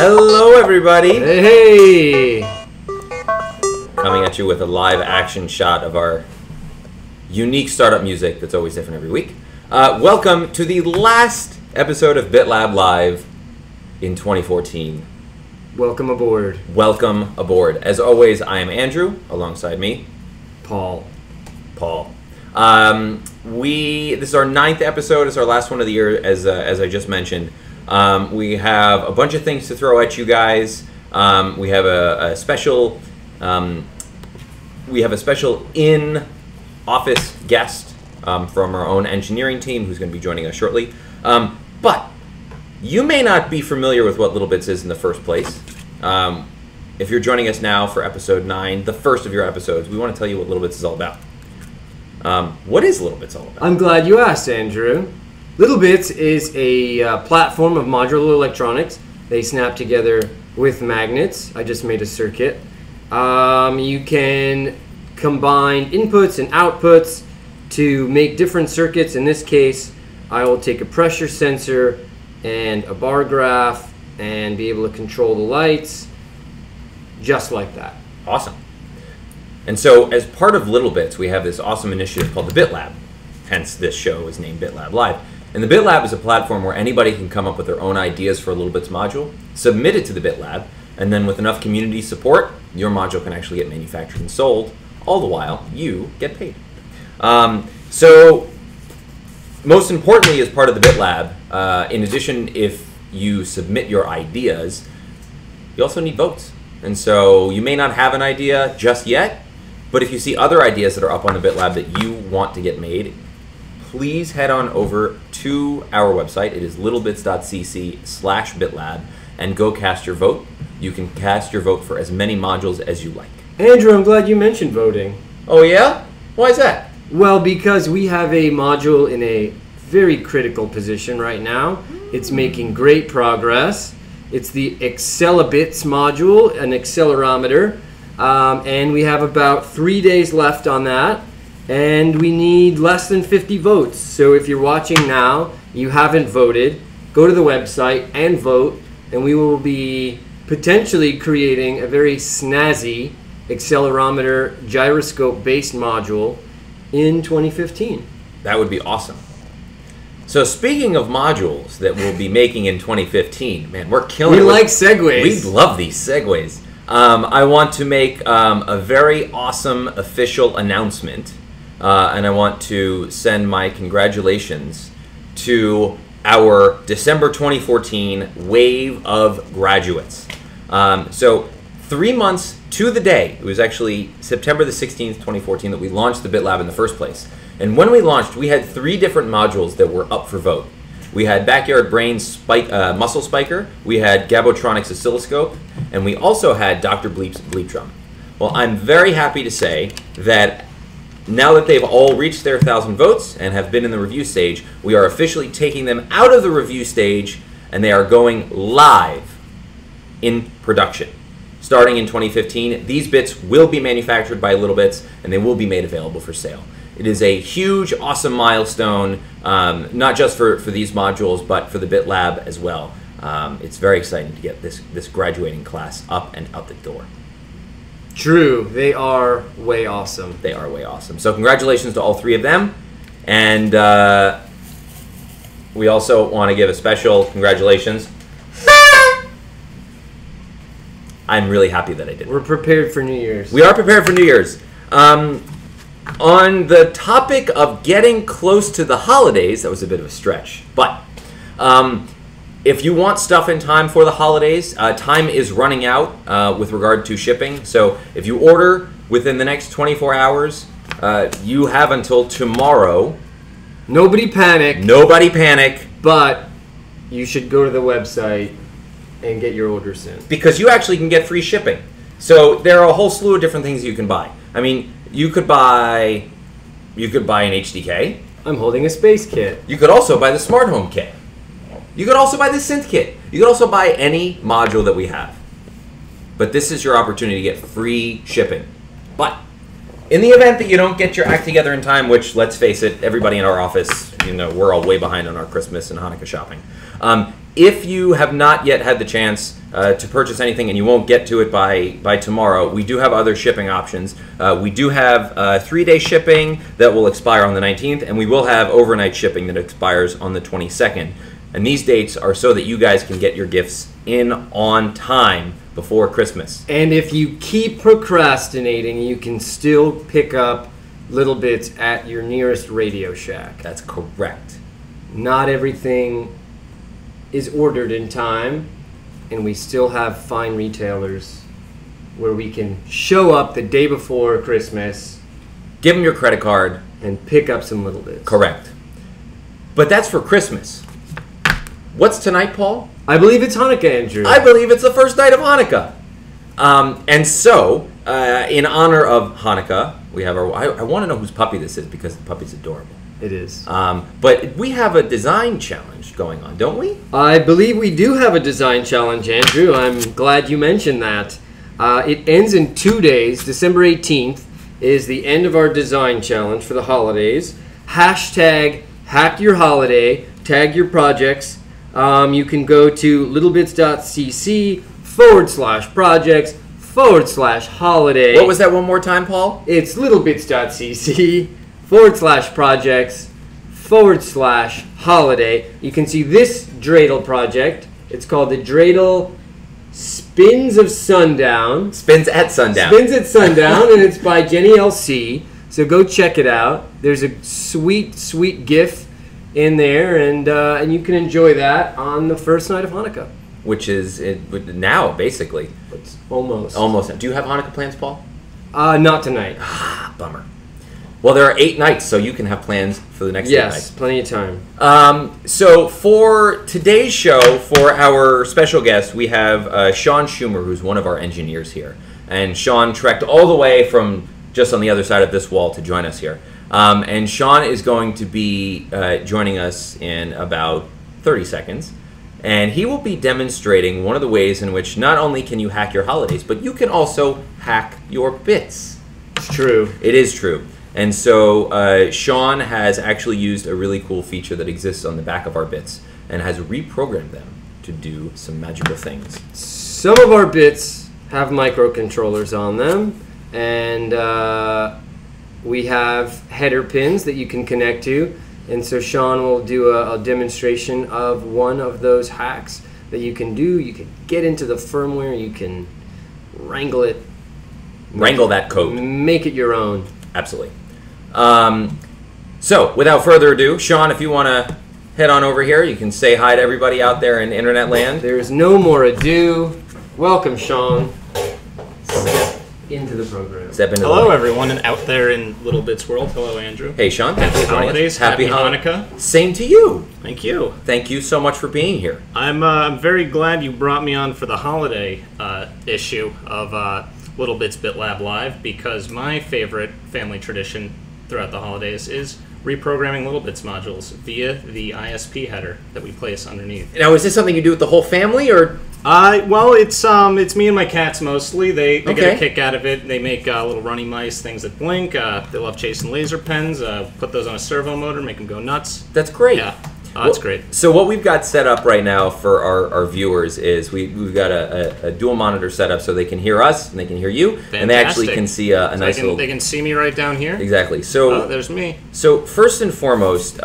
Hello, everybody. Hey! Coming at you with a live action shot of our unique startup music that's always different every week. Welcome to the last episode of bitLab Live in 2014. Welcome aboard. Welcome aboard. As always, I am Andrew, alongside me, Paul. This is our 9th episode. It's our last one of the year, as I just mentioned. We have a bunch of things to throw at you guys. We have a special in-office guest from our own engineering team who's going to be joining us shortly. But you may not be familiar with what littlebits is in the first place. If you're joining us now for episode 9, the first of your episodes, we want to tell you what littlebits is all about. What is littlebits all about? I'm glad you asked, Andrew. littlebits is a platform of modular electronics. They snap together with magnets. I just made a circuit. You can combine inputs and outputs to make different circuits. In this case, I will take a pressure sensor and a bar graph and be able to control the lights just like that. Awesome. And so as part of littlebits, we have this awesome initiative called the bitLab. Hence this show is named bitLab Live. And the bitLab is a platform where anybody can come up with their own ideas for a littlebits module, submit it to the bitLab, and then with enough community support, your module can actually get manufactured and sold, all the while you get paid. So most importantly, as part of the bitLab, in addition, if you submit your ideas, you also need votes. And so you may not have an idea just yet, but if you see other ideas that are up on the bitLab that you want to get made, please head on over to our website. It is littlebits.cc/bitlab and go cast your vote. You can cast your vote for as many modules as you like. Andrew, I'm glad you mentioned voting. Oh yeah? Why is that? Well, because we have a module in a very critical position right now. It's making great progress. It's the Accelibits module, an accelerometer, and we have about 3 days left on that, and we need less than 50 votes. So if you're watching now, you haven't voted, go to the website and vote, and we will be potentially creating a very snazzy accelerometer gyroscope-based module in 2015. That would be awesome. So speaking of modules that we'll be making in 2015, man, we're killing it. We like segues. We love these segues. I want to make a very awesome official announcement, and I want to send my congratulations to our December 2014 wave of graduates. So 3 months to the day, it was actually September the 16th, 2014 that we launched the bitLab in the first place. And when we launched, we had 3 different modules that were up for vote. We had Backyard Brains Muscle Spiker, we had Gabotronics Oscilloscope, and we also had Dr. Bleep's Bleep Drum. Well, I'm very happy to say that now that they've all reached their 1,000 votes and have been in the review stage, we are officially taking them out of the review stage, and they are going live in production. Starting in 2015, these bits will be manufactured by littlebits, and they will be made available for sale. It is a huge, awesome milestone, not just for these modules, but for the bitLab as well. It's very exciting to get this graduating class up and out the door. True, they are way awesome. They are way awesome. So congratulations to all 3 of them. And we also want to give a special congratulations. I'm really happy that I did. We're prepared for New Year's. We are prepared for New Year's. On the topic of getting close to the holidays, that was a bit of a stretch, but if you want stuff in time for the holidays, time is running out with regard to shipping. So if you order within the next 24 hours, you have until tomorrow. Nobody panic. Nobody panic. But you should go to the website and get your orders in. Because you actually can get free shipping. So there are a whole slew of different things you can buy. I mean, you could buy an HDK. I'm holding a space kit. You could also buy the smart home kit. You could also buy the synth kit. You could also buy any module that we have. But this is your opportunity to get free shipping. But in the event that you don't get your act together in time, which, let's face it, everybody in our office, we're all way behind on our Christmas and Hanukkah shopping. If you have not yet had the chance to purchase anything and you won't get to it by tomorrow, we do have other shipping options. We do have 3-day shipping that will expire on the 19th, and we will have overnight shipping that expires on the 22nd. And these dates are so that you guys can get your gifts in on time before Christmas. And if you keep procrastinating, you can still pick up Little Bits at your nearest Radio Shack. That's correct. Not everything is ordered in time, and we still have fine retailers where we can show up the day before Christmas, Give them your credit card. and pick up some Little Bits. Correct. But that's for Christmas. What's tonight, Paul? I believe it's Hanukkah, Andrew. I believe it's the first night of Hanukkah. And so, in honor of Hanukkah, we have our... I want to know whose puppy this is because the puppy's adorable. It is. But we have a design challenge going on, don't we? I believe we do have a design challenge, Andrew. I'm glad you mentioned that. It ends in 2 days. December 18th is the end of our design challenge for the holidays. Hashtag hack your holiday. Tag your projects. You can go to littlebits.cc /projects/holiday. What was that one more time, Paul? It's littlebits.cc /projects/holiday. You can see this dreidel project. It's called the dreidel Spins of Sundown. Spins at sundown. Spins at Sundown, and it's by Jenny LC. So go check it out. There's a sweet, sweet GIF in there, and you can enjoy that on the first night of Hanukkah. Which is now, basically. It's almost. Almost. Do you have Hanukkah plans, Paul? Not tonight. Ah, bummer. Well, there are 8 nights, so you can have plans for the next 8 nights. Yes, plenty of time. So for today's show, for our special guest, we have Sean Schumer, who's one of our engineers here. And Sean trekked all the way from just on the other side of this wall to join us here. And Sean is going to be joining us in about 30 seconds. And he will be demonstrating one of the ways in which not only can you hack your holidays, but you can also hack your bits. It's true. It is true. And so Sean has actually used a really cool feature that exists on the back of our bits and has reprogrammed them to do some magical things. Some of our bits have microcontrollers on them, and we have header pins that you can connect to. And so Sean will do a demonstration of one of those hacks that you can do. You can get into the firmware, you can wrangle it. Wrangle that code. Make it your own. Absolutely. So, without further ado, Sean, if you want to head on over here, you can say hi to everybody out there in internet land. There's no more ado. Welcome, Sean. Step into the program. Step into Hello, the everyone, and out there in Little Bits world. Hello, Andrew. Hey, Sean. Thank you Happy for joining us. holidays. Happy Hanukkah. Same to you. Thank you. Thank you so much for being here. I'm very glad you brought me on for the holiday issue of Little Bits BitLab Live, because my favorite family tradition throughout the holidays is reprogramming Little Bits modules via the ISP header that we place underneath. Now, is this something you do with the whole family, or? Well, it's me and my cats mostly. They Okay. get a kick out of it. They make little runny mice, things that blink. They love chasing laser pens. Put those on a servo motor, make them go nuts. That's great. Yeah, that's great. So what we've got set up right now for our viewers is we've got a dual monitor set up so they can hear us and they can hear you, and they actually Fantastic. can see a So nice little... they can see me right down here. Exactly. So There's me. So first and foremost,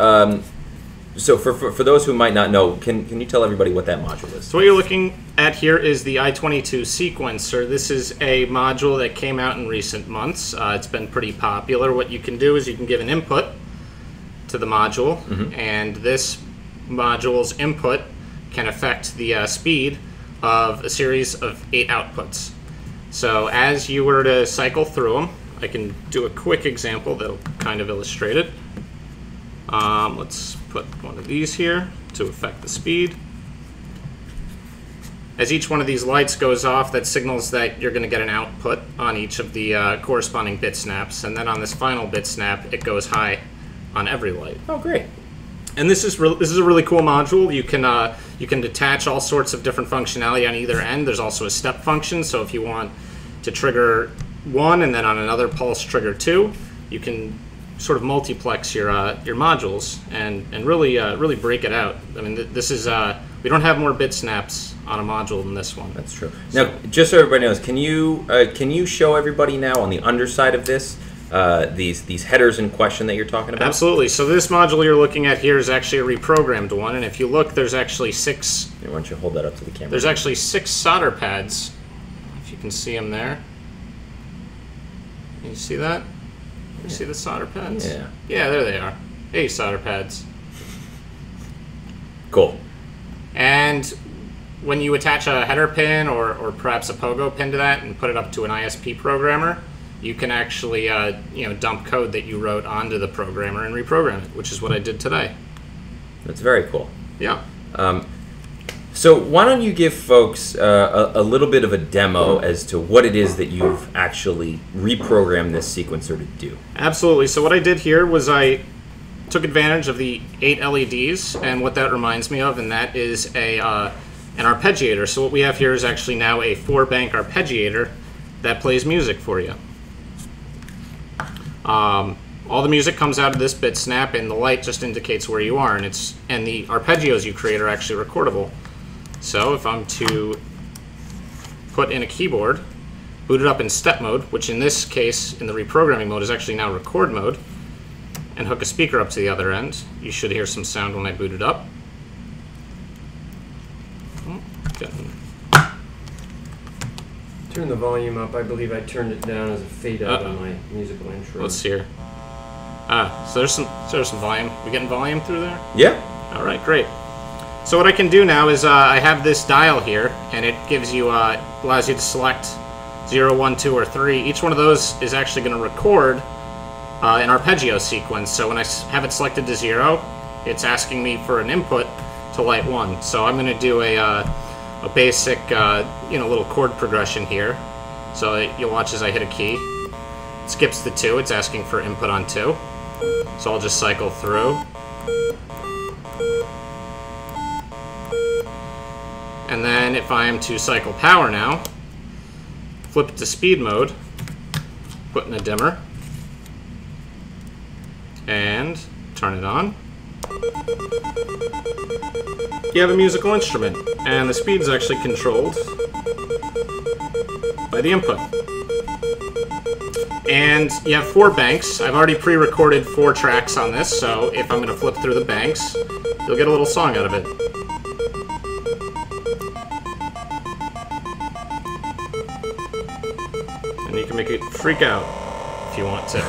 so for those who might not know, can you tell everybody what that module is? So what you're looking at here is the I-22 sequencer. This is a module that came out in recent months. It's been pretty popular. What you can do is you can give an input to the module, and this module's input can affect the speed of a series of 8 outputs. So as you were to cycle through them, I can do a quick example that'll kind of illustrate it. Let's put one of these here to affect the speed. As each one of these lights goes off, that signals that you're going to get an output on each of the corresponding bit snaps, and then on this final bit snap, it goes high on every light. Oh, great. And this is a really cool module. You can detach all sorts of different functionality on either end. There's also a step function, so if you want to trigger one and then on another pulse trigger 2, you can sort of multiplex your modules and really break it out. I mean, this is We don't have more bit snaps on a module than this one. That's true. Now, just so everybody knows, can you show everybody now on the underside of this these headers in question that you're talking about? Absolutely. So this module you're looking at here is actually a reprogrammed one, and if you look, there's actually 6. Why don't you hold that up to the camera? There's actually 6 solder pads. If you can see them there. Can you see that? You see the solder pads? Yeah. Yeah, there they are. 8 solder pads. Cool. And when you attach a header pin or perhaps a pogo pin to that and put it up to an ISP programmer, you can actually dump code that you wrote onto the programmer and reprogram it, which is what I did today. That's very cool. Yeah. So why don't you give folks a little bit of a demo as to what it is that you've actually reprogrammed this sequencer to do? Absolutely. So what I did here was I took advantage of the 8 LEDs and what that reminds me of, and that is an arpeggiator. So what we have here is actually now a 4-bank arpeggiator that plays music for you. All the music comes out of this bit snap, and the light just indicates where you are, and the arpeggios you create are actually recordable. So if I'm to put in a keyboard, boot it up in step mode, which in this case, in the reprogramming mode, is actually now record mode, and hook a speaker up to the other end, you should hear some sound when I boot it up. Turn the volume up. I believe I turned it down as a fade out on my musical intro. Let's hear. So there's some volume. We getting volume through there? Yeah. All right, great. So what I can do now is I have this dial here, and it gives you allows you to select 0, 1, 2, or 3. Each one of those is actually going to record an arpeggio sequence. So when I have it selected to 0, it's asking me for an input to light 1. So I'm going to do a basic little chord progression here. So you'll watch as I hit a key. It skips the 2. It's asking for input on 2. So I'll just cycle through. And then if I am to cycle power now, flip it to speed mode, put in a dimmer, and turn it on. You have a musical instrument, and the speed is actually controlled by the input. And you have 4 banks. I've already pre-recorded 4 tracks on this, so if I'm going to flip through the banks, you'll get a little song out of it. And you can make it freak out if you want to.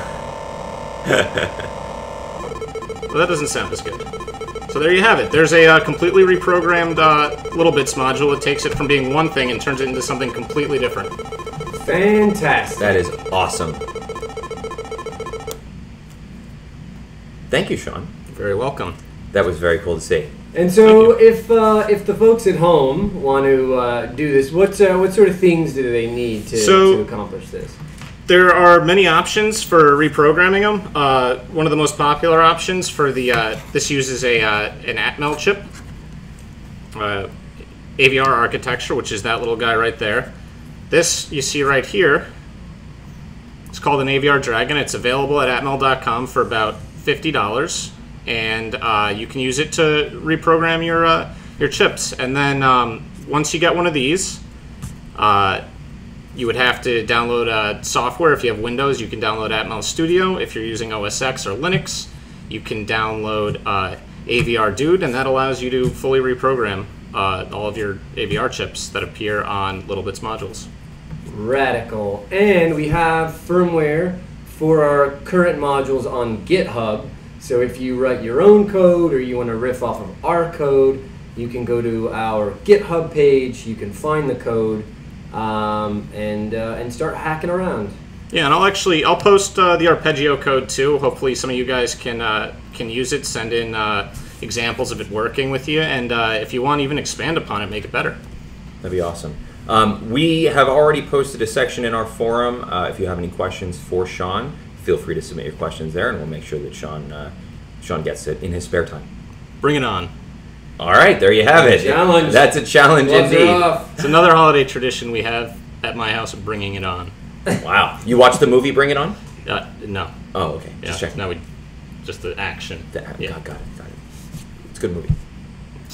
Well, that doesn't sound as good. So there you have it. There's a completely reprogrammed littlebits module. It takes it from being one thing and turns it into something completely different. Fantastic. That is awesome. Thank you, Sean. You're very welcome. That was very cool to see. And so, if the folks at home want to do this, what sort of things do they need to accomplish this? There are many options for reprogramming them. One of the most popular options for this uses an Atmel chip, AVR architecture, which is that little guy right there. This you see right here. It's called an AVR Dragon. It's available at atmel.com for about $50, and you can use it to reprogram your chips. And then once you get one of these, you would have to download software. If you have Windows, you can download Atmel Studio. If you're using OS X or Linux, you can download AVR Dude, and that allows you to fully reprogram all of your AVR chips that appear on littlebits modules. Radical. And we have firmware for our current modules on GitHub. So if you write your own code or you want to riff off of our code, you can go to our GitHub page, you can find the code, and start hacking around. Yeah, and I'll post the arpeggio code too. Hopefully some of you guys can use it, send in examples of it working with you, and if you want to even expand upon it, make it better. That'd be awesome. We have already posted a section in our forum. If you have any questions for Sean, feel free to submit your questions there, and we'll make sure that Sean gets it in his spare time. Bring it on. All right, there you have it. Challenge. That's a challenge indeed. It's another holiday tradition we have at my house of bringing it on. Wow. You watched the movie Bring It On? No. Oh, okay. Yeah, Just checking. No, just the action. Got it. It's a good movie.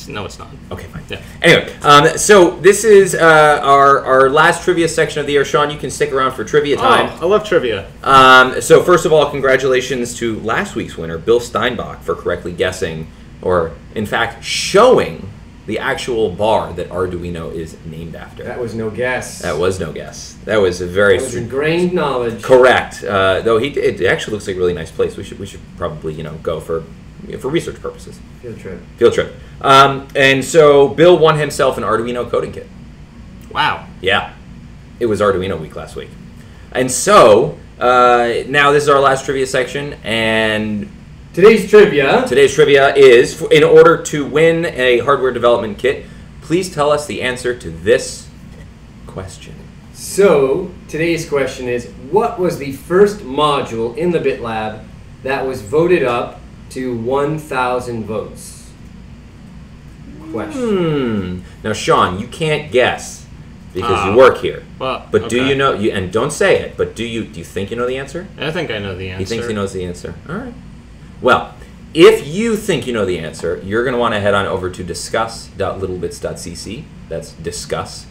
No, it's not. Okay, fine. Yeah. Anyway, so this is our last trivia section of the year. Sean, you can stick around for trivia time. Oh, I love trivia. So first of all, congratulations to last week's winner, Bill Steinbach, for correctly guessing, or in fact, showing the actual bar that Arduino is named after. That was no guess. That was no guess. That was a very That was ingrained knowledge. correct. Though it actually looks like a really nice place. We should probably go for research purposes. Field trip. Field trip. And so Bill won himself an Arduino coding kit. Wow. Yeah, it was Arduino week last week. And so now this is our last trivia section, and Today's trivia is, in order to win a hardware development kit, please tell us the answer to this question. So, today's question is, what was the first module in the bitLab that was voted up to 1,000 votes? Question. Now, Sean, you can't guess because you work here. Well, but do okay. you know? And don't say it. But do you think you know the answer? I think I know the answer. He thinks he knows the answer. All right. Well, if you think you know the answer, you're going to want to head on over to discuss.littlebits.cc. That's discuss,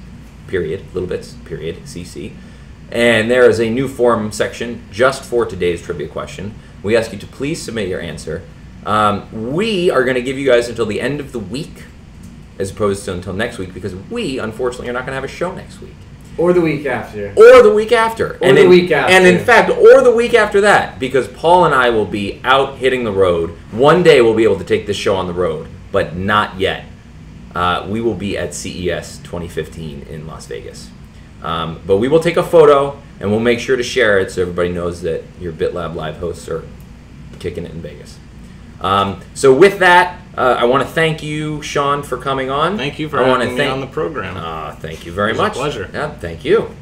period, littlebits, period, cc. And there is a new forum section just for today's trivia question. We ask you to please submit your answer. We are going to give you guys until the end of the week, as opposed to until next week, because we, unfortunately, are not going to have a show next week. Or the week after. Or the week after. Or the week after. And in fact, or the week after that, because Paul and I will be out hitting the road. One day we'll be able to take this show on the road, but not yet. We will be at CES 2015 in Las Vegas. But we will take a photo, and we'll make sure to share it so everybody knows that your bitLab Live hosts are kicking it in Vegas. So with that, I want to thank you, Sean, for coming on. Thank you for having me on the program. Thank you very much. It was a pleasure. Yeah, thank you.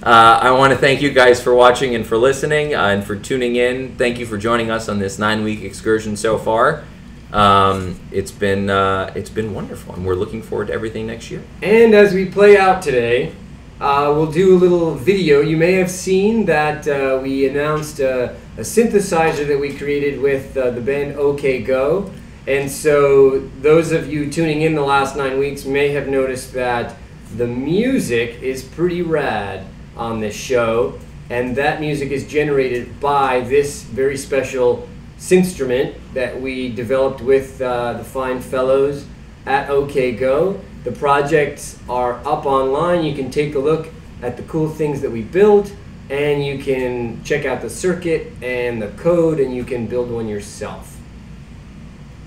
I want to thank you guys for watching and for listening and for tuning in. Thank you for joining us on this 9-week excursion so far. It's been wonderful, and we're looking forward to everything next year. And as we play out today, we'll do a little video. You may have seen that we announced a synthesizer that we created with the band OK Go. And so those of you tuning in the last 9 weeks may have noticed that the music is pretty rad on this show. And that music is generated by this very special synthstrument that we developed with the fine fellows at OK Go. The projects are up online. You can take a look at the cool things that we built, and you can check out the circuit and the code, and you can build one yourself.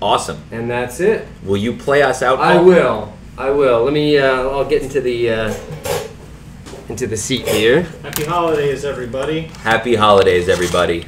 Awesome. And that's it. Will you play us out, Paul? I will. Let me, I'll get into the seat here. Happy holidays, everybody. Happy holidays, everybody.